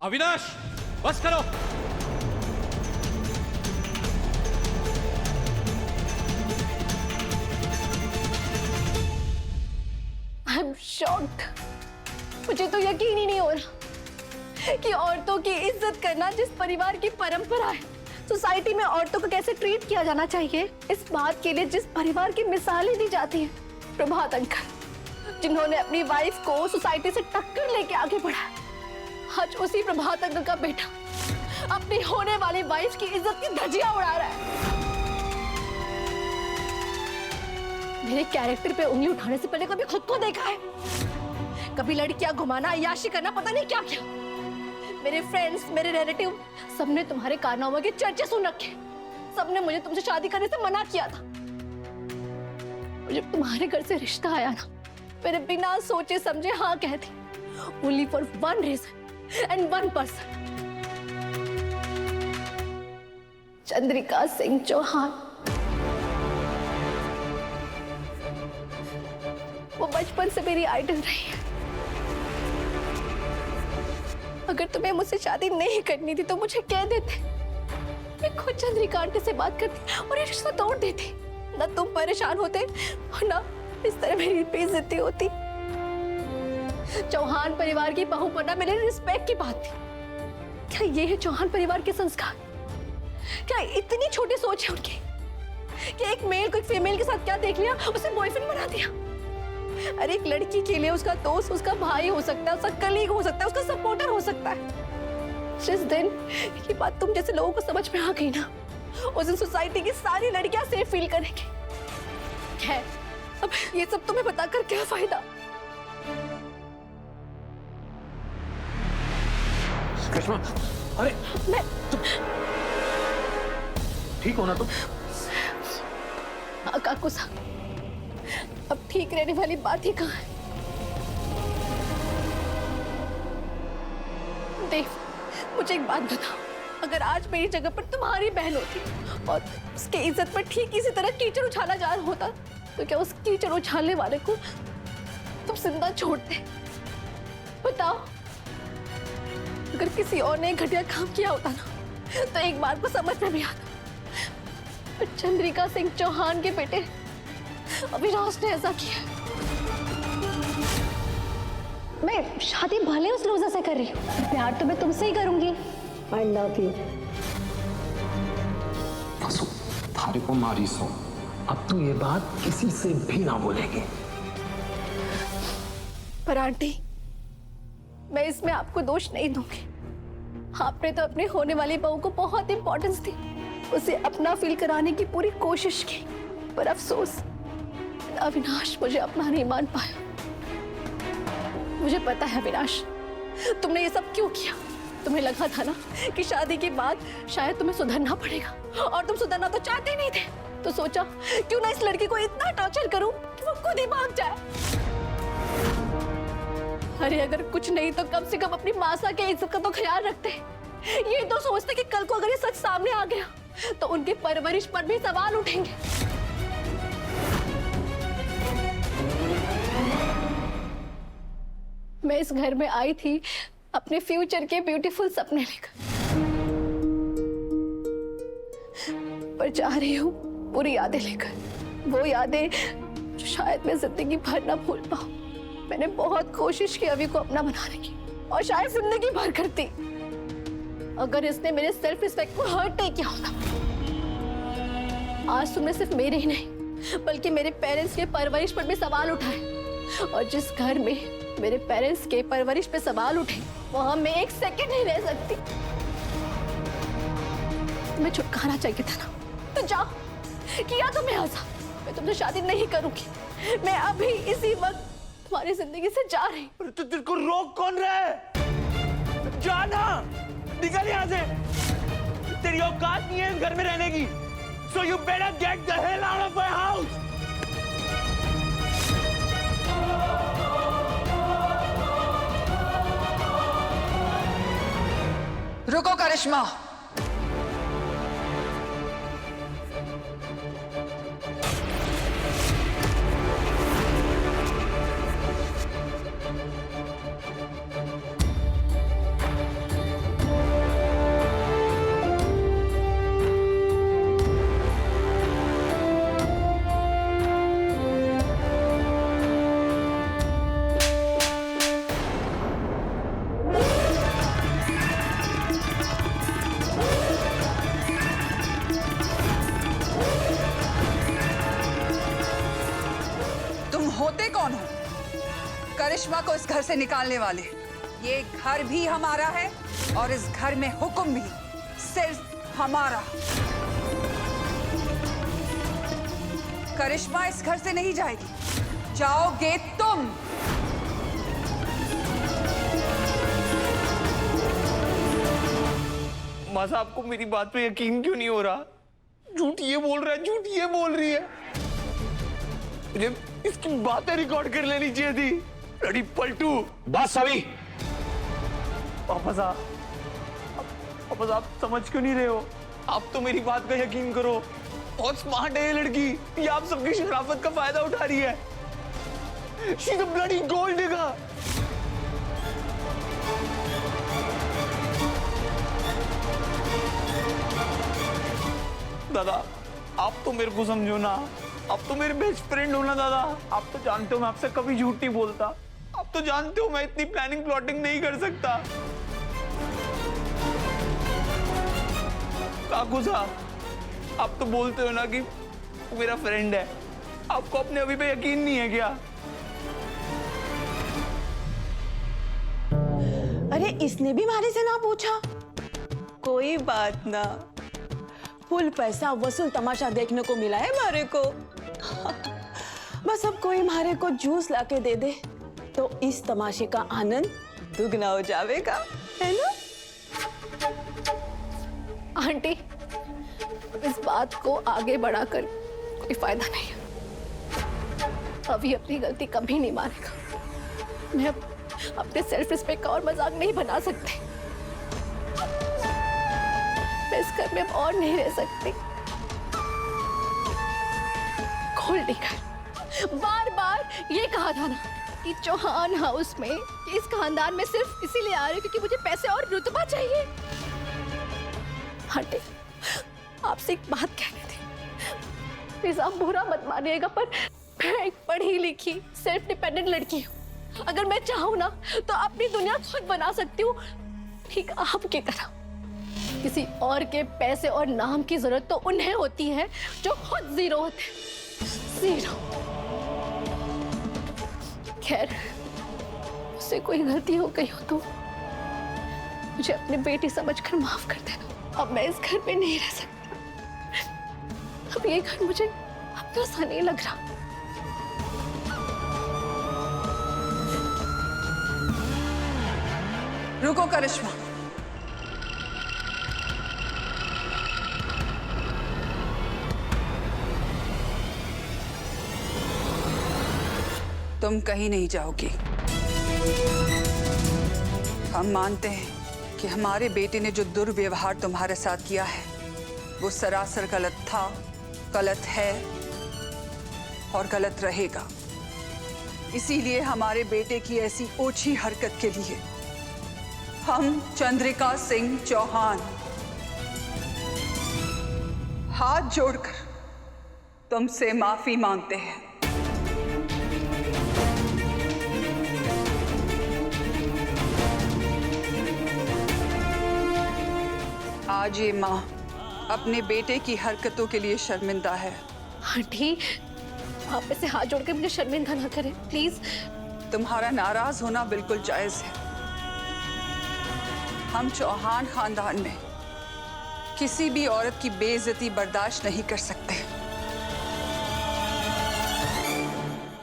अविनाश, बस करो। I am shocked. मुझे तो यकीन ही नहीं हो रहा कि औरतों की इज्जत करना जिस परिवार की परंपरा है, सोसाइटी में औरतों को कैसे ट्रीट किया जाना चाहिए, इस बात के लिए जिस परिवार की मिसालें दी जाती हैं, प्रभात अंकल जिन्होंने अपनी वाइफ को सोसाइटी से टक्कर लेके आगे बढ़ाया, आज उसी प्रभात अंकल का बेटा अपनी होने वाली वाइफ की इज्जत की धज्जियां उड़ा रहा है। मेरे कैरेक्टर पे उंगली उठाने से पहले कभी खुद को देखा है? कभी लड़कियां घुमाना, अय्याशी करना, पता नहीं क्या क्या। मेरे फ्रेंड्स, मेरे रिलेटिव, सबने तुम्हारे कारनामों के चर्चे सुन रखे। सबने मुझे तुमसे शादी करने से मना किया था। जब तुम्हारे घर से रिश्ता आया ना, मैंने बिना सोचे समझे हाँ कह दी। Only for one reason and one person, Chandrika Singh Chauhan. वो बचपन से मेरी आइडल रही है। अगर तुम्हें मुझसे शादी नहीं करनी थी तो मुझे कह देते, मैं खुद चंद्रिका आंटी से बात करती और ये रिश्ता तोड़ देती। ना तुम परेशान होते और ना इस तरह मेरी बेइज्जती होती। चौहान परिवार की बहू बनना मेरे रिस्पेक्ट की बात थी। क्या ये है चौहान परिवार के संस्कार? क्या इतनी छोटी सोच है उनकी कि एक मेल को एक फीमेल के साथ क्या देख लिया, उसे बॉयफ्रेंड बना दिया? अरे एक लड़की के लिए उसका दोस्त उसका भाई हो सकता है, उसका कलीग हो सकता है, उसका सपोर्टर हो सकता है। जिस दिन ये बात तुम जैसे लोगों को समझ में आ गई ना, उस दिन सोसाइटी की सारी लड़कियां सेफ फील करेंगी। खैर, अब ये सब तुम्हें बताकर क्या फायदा? करिश्मा, अरे मैं ठीक हो ना तुम? काकू साहब, अब ठीक रहने वाली बात ही कहाँ है? देव, मुझे एक बात बताओ, अगर आज मेरी जगह पर तुम्हारी बहन होती और उसकी इज्जत पर ठीक इसी तरह कीचड़ उछाला जा रहा होता, तो क्या उस कीचड़ उछालने वाले को तुम जिंदा छोड़ते? बताओ। अगर किसी और ने घटिया काम किया होता ना, तो एक बात को समझ में भी आता। चंद्रिका सिंह चौहान के बेटे अविनाश ने ऐसा किया। मैं शादी भले उस लूजर से कर रही हूँ, प्यार तो मैं तुमसे ही करूंगी। I love you। वसु, थारे को मारी सो। अब तू ये बात किसी से भी ना बोलेगी। पर आंटी, मैं इसमें आपको दोष नहीं दूंगी। आपने तो अपनी होने वाली बहू को बहुत इंपॉर्टेंस दी, उसे अपना फील कराने की पूरी कोशिश की, पर अफसोस अविनाश मुझे अपना नहीं मान पाया। मुझे पता है अविनाश, तुमने ये सब क्यों किया। तुम्हें लगा था ना कि शादी के बाद शायद तुम्हें सुधरना पड़ेगा, और तुम सुधरना तो चाहते नहीं थे। तो सोचा क्यों ना इस लड़की को इतना टॉर्चर करूं कि वो खुद ही भाग जाए। अरे अगर कुछ नहीं तो कम से कम अपनी मासा के इज्जत का तो ख्याल रखते। ये तो सोचते कि कल को अगर ये सच सामने आ गया तो उनके परवरिश पर भी सवाल उठेंगे। मैं इस घर में आई थी अपने फ्यूचर के ब्यूटीफुल सपने लेकर, पर जा रही हूँ बुरी यादें लेकर। वो यादें जो शायद मैं जिंदगी भर ना भूल पाऊं। मैंने बहुत कोशिश की अभी को अपना बनाने की, और शायद जिंदगी भर करती अगर इसने मेरे सेल्फ रिस्पेक्ट को हर्ट नहीं किया होता। आज तुमने सिर्फ मेरे ही नहीं बल्कि मेरे पेरेंट्स के परवरिश पर भी सवाल उठाए, और जिस घर में मेरे पेरेंट्स के परवरिश पे सवाल उठे वहां मैं एक सेकंड नहीं रह सकती। तुम्हें छुटकारा चाहिए था ना, तो जाओ, किया तुम्हें आजा। मैं तुमसे शादी नहीं करूंगी। मैं अभी इसी वक्त तुम्हारी जिंदगी से जा रही। तो तेरे को रोक कौन रहा है? जाना, निकल यहाँ से। तेरी औकात नहीं है इस घर में रहने की। So you better get the hell out of my house. रुको करिश्मा, करिश्मा को इस घर से निकालने वाले। ये घर भी हमारा है और इस घर में हुक्म भी सिर्फ हमारा। करिश्मा इस घर से नहीं जाएगी, जाओगे तुम। माँ साहब को मेरी बात पे यकीन क्यों नहीं हो रहा? झूठ ये बोल रहा है, झूठ ये बोल रही है। मुझे इसकी बातें रिकॉर्ड कर लेनी चाहिए थी। लड़ी पलटू। बस अभी। पापा साहब समझ क्यों नहीं रहे हो? आप तो मेरी बात का यकीन करो। बहुत स्मार्ट है ये लड़की। ये आप सबकी शराफत का फायदा उठा रही है। She's a bloody gold digger। दादा, आप तो मेरे को समझो ना। आप तो मेरे बेस्ट फ्रेंड हो ना दादा। आप तो जानते हो मैं आपसे कभी झूठ नहीं बोलता। आप तो जानते हो मैं इतनी प्लानिंग प्लॉटिंग नहीं कर सकता। काकू साहब, आप तो बोलते हो ना कि मेरा फ्रेंड है। आपको अपने अभी पे यकीन नहीं है क्या? अरे इसने भी हमारे से ना पूछा। कोई बात ना, फुल पैसा वसूल तमाशा देखने को मिला है हमारे को। बस अब कोई हमारे को जूस लाके दे दे तो इस तमाशे का आनंद दुगना हो जाएगा, है ना? आंटी, इस बात को आगे बढ़ाकर कोई फायदा नहीं है। अभी अपनी गलती कभी नहीं मानेगा। मैं अपने सेल्फ रिस्पेक्ट का और मजाक नहीं बना सकती। मैं इस घर में अब और नहीं रह सकती। गोल्डी घर, बार बार ये कहा था ना कि चौहान हाउस में इस खानदान में सिर्फ इसीलिए आ रही हूँ क्योंकि मुझे पैसे और रुतबा चाहिए। आंटी, आपसे एक बात कहनी थी। प्लीज आप बुरा मत मानिएगा, पर मैं एक पढ़ी लिखी सेल्फ डिपेंडेंट लड़की हूँ। अगर मैं चाहूँ ना तो अपनी दुनिया खुद बना सकती हूँ, ठीक आपकी तरह। किसी और के पैसे और नाम की जरूरत तो उन्हें होती है जो खुद जीरो होते हैं। जीरो। खैर, मुझसे कोई गलती हो गई हो तो मुझे अपनी बेटी समझकर माफ कर देना। अब मैं इस घर में नहीं रह सकती। अब ये घर मुझे अपना सा नहीं लग रहा। रुको करिश्मा, तुम कहीं नहीं जाओगी। हम मानते हैं कि हमारे बेटे ने जो दुर्व्यवहार तुम्हारे साथ किया है वो सरासर गलत था, गलत है और गलत रहेगा। इसीलिए हमारे बेटे की ऐसी ओछी हरकत के लिए हम चंद्रिका सिंह चौहान हाथ जोड़कर तुमसे माफी मांगते हैं। आज ये माँ अपने बेटे की हरकतों के लिए शर्मिंदा है। आंटी, आप ऐसे हाथ जोड़ के मुझे शर्मिंदा ना करें प्लीज। तुम्हारा नाराज होना बिल्कुल जायज है। हम चौहान खानदान में किसी भी औरत की बेइज्जती बर्दाश्त नहीं कर सकते।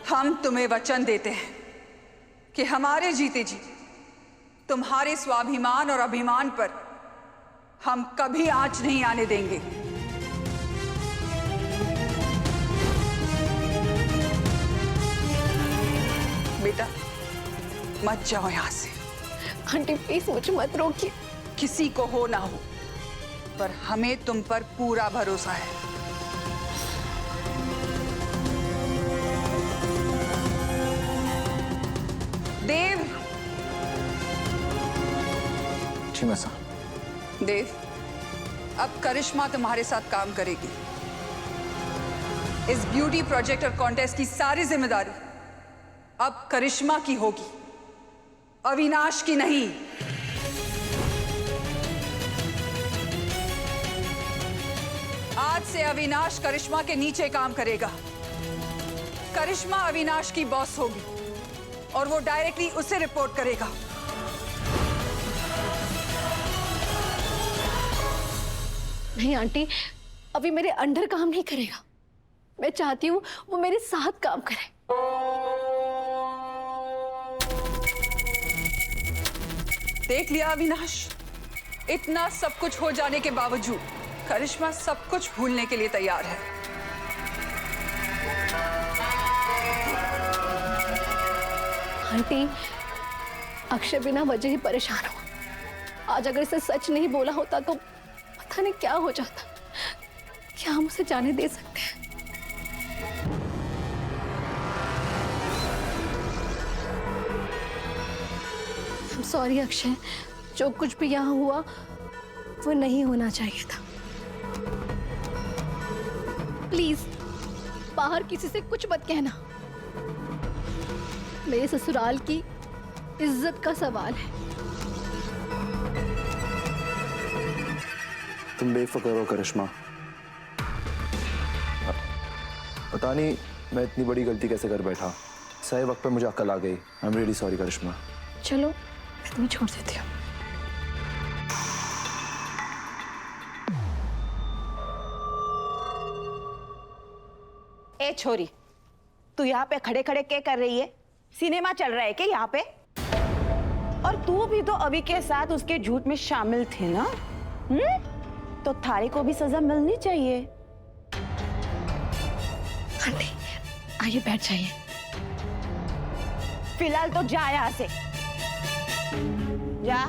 हम तुम्हें वचन देते हैं कि हमारे जीते जी तुम्हारे स्वाभिमान और अभिमान पर हम कभी आंच नहीं आने देंगे। बेटा, मत जाओ यहां से। आंटी प्लीज मुझे मत रोकिए। किसी को हो ना हो, पर हमें तुम पर पूरा भरोसा है। देव, जी मैं साहब। देव, अब करिश्मा तुम्हारे साथ काम करेगी। इस ब्यूटी प्रोजेक्ट और कॉन्टेस्ट की सारी जिम्मेदारी अब करिश्मा की होगी, अविनाश की नहीं। आज से अविनाश करिश्मा के नीचे काम करेगा। करिश्मा अविनाश की बॉस होगी। और वो डायरेक्टली उसे रिपोर्ट करेगा। नहीं आंटी, अभी मेरे अंडर काम नहीं करेगा। मैं चाहती हूँ वो मेरे साथ काम करे। देख लिया अविनाश, इतना सब कुछ हो जाने के बावजूद करिश्मा सब कुछ भूलने के लिए तैयार है। आंटी, अक्षय बिना वजह ही परेशान हुआ। आज अगर इसे सच नहीं बोला होता तो पता नहीं क्या हो जाता। क्या हम उसे जाने दे सकते हैं? सॉरी अक्षय, जो कुछ भी यहाँ हुआ वो नहीं होना चाहिए था। प्लीज बाहर किसी से कुछ मत कहना। मेरे ससुराल की इज्जत का सवाल है। तुम बेफिक्र हो करिश्मा। पता नहीं मैं इतनी बड़ी गलती कैसे कर बैठा। सही वक्त पे मुझे अक्ल आ गई। आई एम रियली सॉरी करिश्मा। चलो मैं तुम्हें छोड़ देती हूँ। ए छोरी, तू यहाँ पे खड़े खड़े क्या कर रही है? सिनेमा चल रहा है क्या यहाँ पे? और तू भी तो अभी के साथ उसके झूठ में शामिल थे ना? तो थारे को भी सजा मिलनी चाहिए। आंटी आइए बैठ जाइए। फिलहाल तो जा यहाँ से, जा।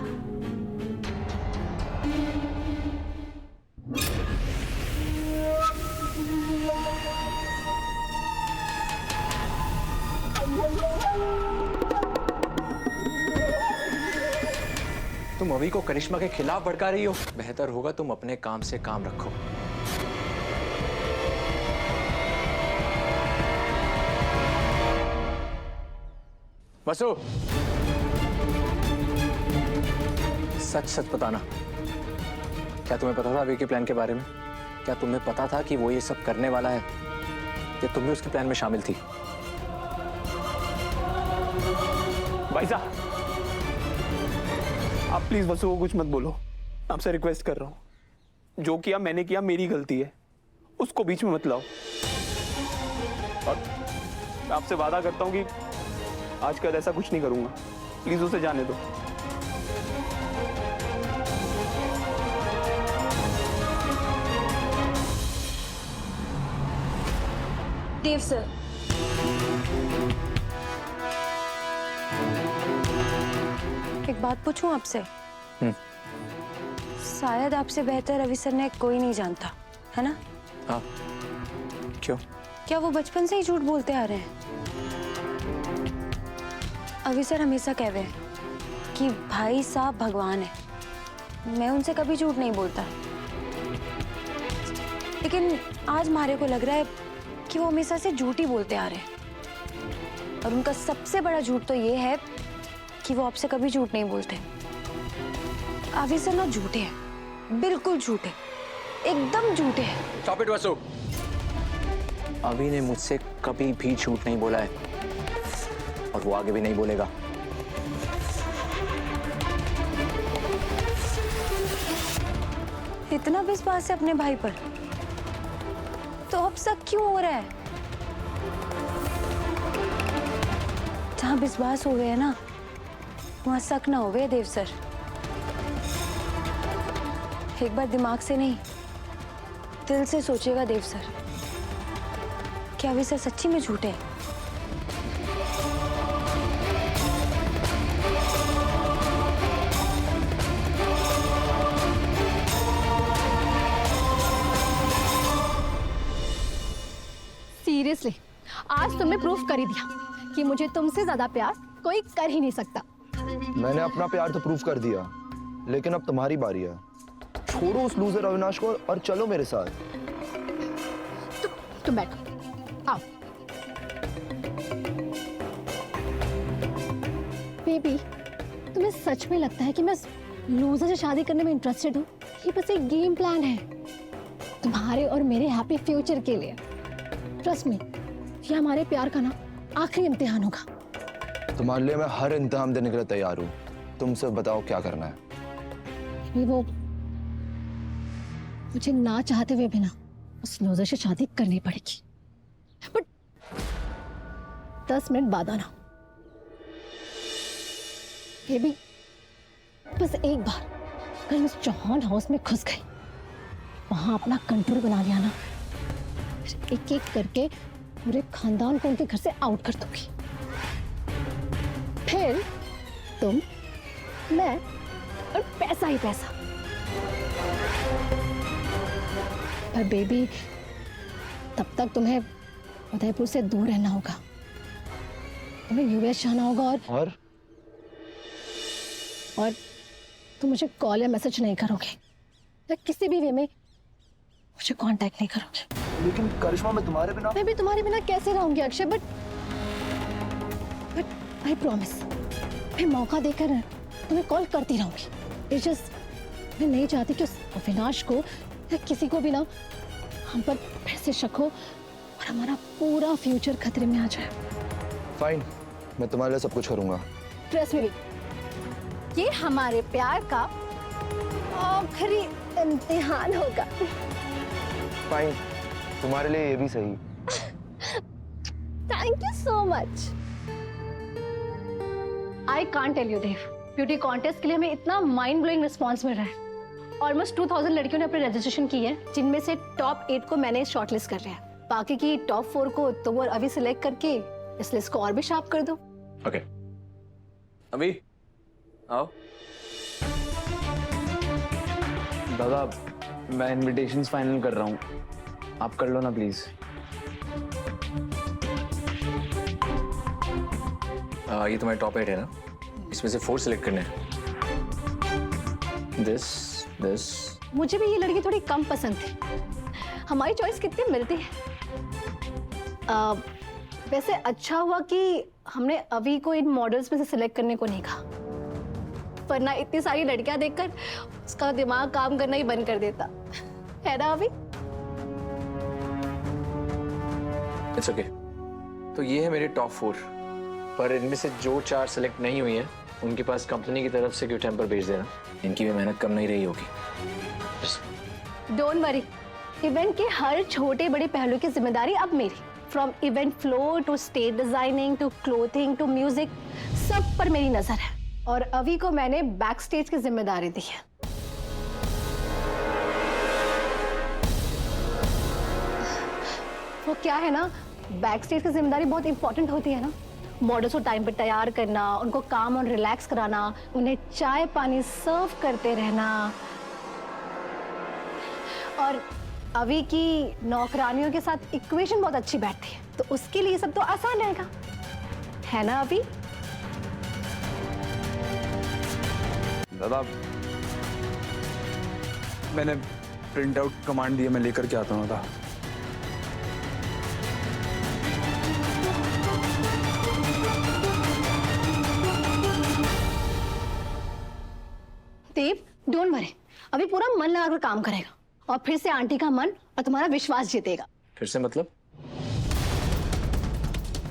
तुम अभी को करिश्मा के खिलाफ भड़का रही हो। बेहतर होगा तुम अपने काम से काम रखो। वसु, सच सच बताना, क्या तुम्हें पता था अभी के प्लान के बारे में? क्या तुम्हें पता था कि वो ये सब करने वाला है? क्या तुम भी उसके प्लान में शामिल थी? भाई साहब, आप प्लीज वसु को कुछ मत बोलो। आपसे रिक्वेस्ट कर रहा हूं। जो किया मैंने किया, मेरी गलती है। उसको बीच में मत लाओ। और मैं आपसे वादा करता हूं कि आज कल ऐसा कुछ नहीं करूंगा। प्लीज उसे जाने दो। देव सर, एक बात पूछूं आपसे? शायद आपसे बेहतर रवि सर ने कोई नहीं जानता, है ना? हाँ, क्यों? क्या वो बचपन से ही झूठ बोलते आ रहे हैं? अभी सर हमेशा कह रहे हैं कि भाई साहब भगवान है। मैं उनसे कभी झूठ नहीं बोलता, लेकिन आज मारे को लग रहा है कि वो हमेशा से झूठ ही बोलते आ रहे हैं। और उनका सबसे बड़ा झूठ तो ये है कि वो आपसे कभी झूठ नहीं बोलते। अभी सर ना झूठे हैं, बिल्कुल झूठे, एकदम झूठे हैं। स्टॉप इट वसु। अभी ने मुझसे कभी भी झूठ नहीं बोला है और वो आगे भी नहीं बोलेगा। इतना विश्वास है अपने भाई पर, तो अब शक क्यों हो रहा है? जहां विश्वास हो गया ना, वहां शक ना हो गए देव सर। एक बार दिमाग से नहीं, दिल से सोचिएगा देव सर, क्या अभी सर सच्ची में झूठे हैं? सीरियसली, आज तुमने प्रूफ कर ही दिया कि मुझे तुमसे ज्यादा प्यार कोई कर ही नहीं सकता। मैंने अपना प्यार तो प्रूफ कर दिया, लेकिन अब तुम्हारी बारी है। छोड़ो उस लूजर अविनाश को और चलो मेरे साथ। तुम बैठो, आओ। बेबी, तुम्हें सच में लगता है कि मैं लूजर से शादी करने में इंटरेस्टेड हूँ? ये बस एक गेम प्लान है तुम्हारे और मेरे हैप्पी फ्यूचर के लिए। ट्रस्ट मी, ये हमारे प्यार का ना आखिरी इम्तिहान होगा। तुम्हारे लिए मैं हर इंतजाम देने के लिए तैयार हूँ। तुम सिर्फ बताओ क्या करना है। भी वो मुझे ना चाहते हुए भी ना उस लूजर से शादी करनी पड़ेगी, बट 10 मिनट बाद आना। बेबी बस एक बार अगर मैं उस चौहान हाउस में घुस गई, वहां अपना कंट्रोल बना लिया ना, फिर एक एक करके पूरे खानदान को उनके घर से आउट कर दूंगी। फिर तुम, मैं और पैसा ही पैसा। पर बेबी तब तक तुम्हें उदयपुर से दूर रहना होगा, तुम्हें यूएस जाना होगा और तुम मुझे कॉल या मैसेज नहीं करोगे या किसी भी वे में मुझे कांटेक्ट नहीं करोगे। लेकिन करिश्मा मैं तुम्हारे बिना मैं भी तुम्हारे बिना कैसे रहूंगी अक्षय, बट आई प्रॉमिस मैं मौका देकर तुम्हें कॉल करती रहूंगी। It's just मैं नहीं चाहती कि उस अविनाश को या किसी को भी ना हम पर फिर से शक हो और हमारा पूरा फ्यूचर खतरे में आ जाए। फाइन, मैं तुम्हारे लिए सब कुछ करूंगा। ट्रस्ट मी, ये हमारे प्यार का आखिरी इम्तिहान होगा। फाइन, तुम्हारे लिए ये भी सही। Thank you so much. I can't tell you Dev, beauty contest के लिए हमें इतना माइंड ब्लोइंग रिस्पॉन्स मिल रहा है। ऑलमोस्ट 2000 लड़कियों ने अपनी रजिस्ट्रेशन की है, जिनमें से टॉप 8 को मैंने शॉर्टलिस्ट कर लिया है। बाकी की टॉप 4 को तो वो अभी सिलेक्ट करके इस लिस्ट को और भी शार्प कर दो। ओके अभी आओ। दादा मैं इनविटेशंस फाइनल कर रहा हूँ, आप कर लो ना प्लीज। ये तुम्हारे टॉप 8 है ना, इसमें से 4 सिलेक्ट करने हैं। दिस मुझे भी ये लड़की थोड़ी कम पसंद थी। हमारी चॉइस कितनी मिलती है। वैसे अच्छा हुआ कि हमने अभी को इन मॉडल्स में से सिलेक्ट करने को नहीं कहा, वरना इतनी सारी लड़कियां देखकर उसका दिमाग काम करना ही बंद कर देता है ना अभी। It's okay. तो ये है मेरे टॉप 4, पर इनमें से जो 4 सिलेक्ट नहीं हुई है उनके पास कंपनी की तरफ से गिफ्ट हैम्पर भेज देना। इनकी भी मेहनत कम नहीं रही होगी। डोंट वरी, इवेंट के हर छोटे बड़े पहलू की जिम्मेदारी अब मेरी। From event floor to stage designing to clothing to music, सब पर मेरी नजर है। और अभी को मैंने बैक स्टेज की जिम्मेदारी दी है। वो क्या है ना, बैक स्टेज की जिम्मेदारी बहुत इंपॉर्टेंट होती है ना। मॉडल्स को टाइम पर तैयार करना, उनको काम और रिलैक्स कराना, उन्हें चाय पानी सर्व करते रहना, और अभी की नौकरानियों के साथ इक्वेशन बहुत अच्छी बैठती है, तो उसके लिए सब तो आसान रहेगा, है ना अभी? दादा मैंने प्रिंट आउट कमांड दिया, मैं लेकर के आता हूँ दादा। देव डोंट वरी, अभी पूरा मन लगाकर काम करेगा और फिर से आंटी का मन और तुम्हारा विश्वास जीतेगा। फिर से मतलब?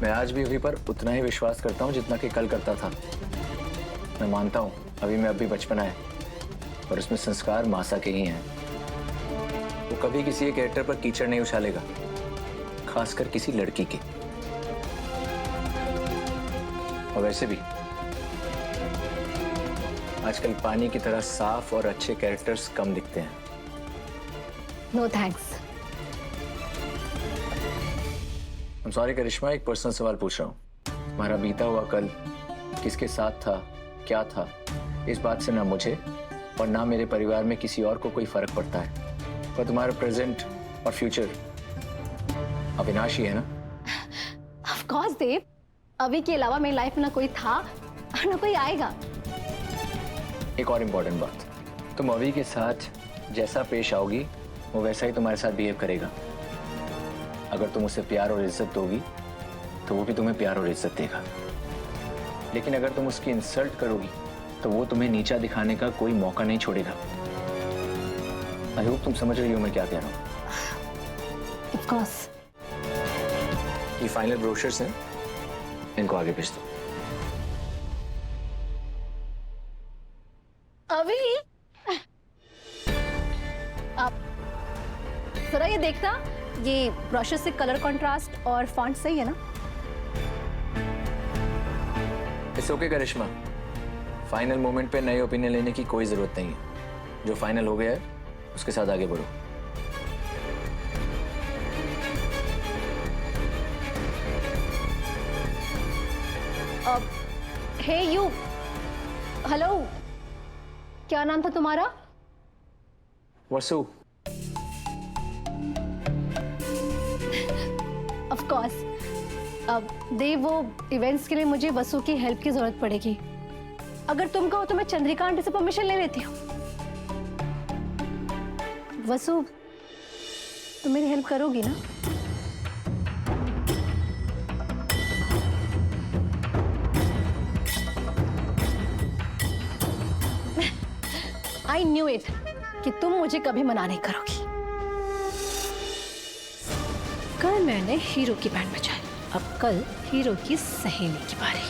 मैं आज भी अभी पर उतना ही विश्वास करता हूँ जितना कि कल करता था। मैं मानता हूँ अभी मैं अभी बचपना है, और उसमें संस्कार मासा के ही हैं। वो कभी किसी एक कैरेक्टर पर कीचड़ नहीं उछालेगा, खासकर किसी लड़की के। और वैसे भी आजकल पानी की तरह साफ और अच्छे कैरेक्टर्स कम दिखते हैं। No thanks. I'm sorry करिश्मा, एक पर्सनल सवाल पूछ रहा हूँ। तुम्हारा बीता हुआ कल किसके साथ था, क्या था, इस बात से ना मुझे और ना मेरे परिवार में किसी और को कोई फर्क पड़ता है, पर तुम्हारा प्रेजेंट और फ्यूचर अविनाश ही है ना? ऑफ कोर्स देव, अभी के अलावा मेरी लाइफ में ना कोई था और ना कोई आएगा। एक और इम्पोर्टेंट बात, तुम अभी के साथ जैसा पेश आओगी वो वैसा ही तुम्हारे साथ बिहेव करेगा। अगर तुम उसे प्यार और इज्जत दोगी तो वो भी तुम्हें प्यार और इज्जत देगा, लेकिन अगर तुम उसकी इंसल्ट करोगी तो वो तुम्हें नीचा दिखाने का कोई मौका नहीं छोड़ेगा। आई होप तुम समझ रही हो मैं क्या कह रहा हूँ। Of course. ये फाइनल ब्रोशर्स हैं, इनको आगे भेज दो। ये देखना, ये ब्रशेस से कलर कंट्रास्ट और फॉन्ट सही है ना? It's okay Karishma, final moment पे नए ओपिनियन लेने की कोई जरूरत नहीं है। जो फाइनल हो गया है उसके साथ आगे बढ़ो। हे यू, हेलो, क्या नाम था तुम्हारा? वसु। Of course. अब देव, वो इवेंट्स के लिए मुझे वसु की हेल्प की जरूरत पड़ेगी। अगर तुम कहो तो मैं चंद्रिका आंटी से परमिशन ले लेती हूँ। वसु, तुम मेरी हेल्प करोगी ना? आई न्यू इट कि तुम मुझे कभी मना नहीं करोगी। कल मैंने हीरो की बैंड बजाई, अब कल हीरो की सहेली की बारी।